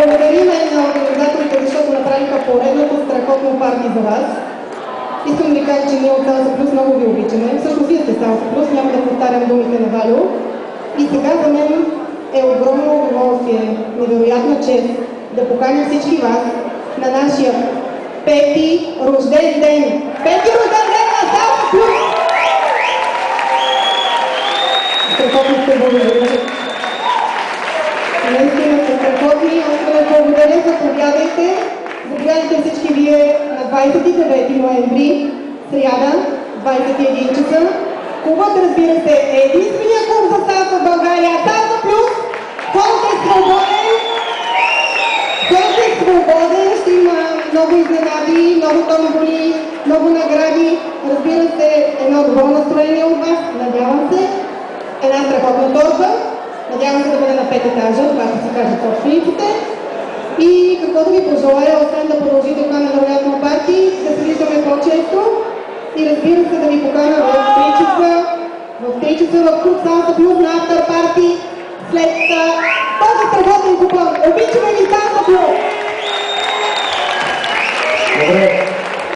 благодарим на организаторите, защото направиха поредното страхотно парти за вас. Искам да ви кажа, че ние от Salsa Plus много ви обичаме. Всъщност вие сте Salsa Plus, няма да повтарям думите на Валю. И сега за мен е огромно удоволствие, невероятна чест да поканя всички вас на нашия пети рожден ден. Пети рожден ден на Salsa Plus! Страхотно сте, благодаря. Наистина сте страхотни. Още да благодаря, заповядайте. Заповядайте всички вие на 29 ноември, сряда, 21 часа. Клубът, разбира се, е единствения клуб за салса в България. Salsa Plus! Хората е свободен! Хората е свободен! Ще има много изненади, много томболи, много награди. Разбира се, едно добро настроение от вас. Надявам се. Една страхотна торта. Надявам се да бъде на 5 етажа. Това ще си кажат собствениците. И какво да ви пожелая, освен да продължите това невероятно парти, да се виждаме по-често и разбира се да ви покана в 3 часа в клуб Salsa Plus на автор парти след този страхотен купон. Обичаме ви Salsa Plus!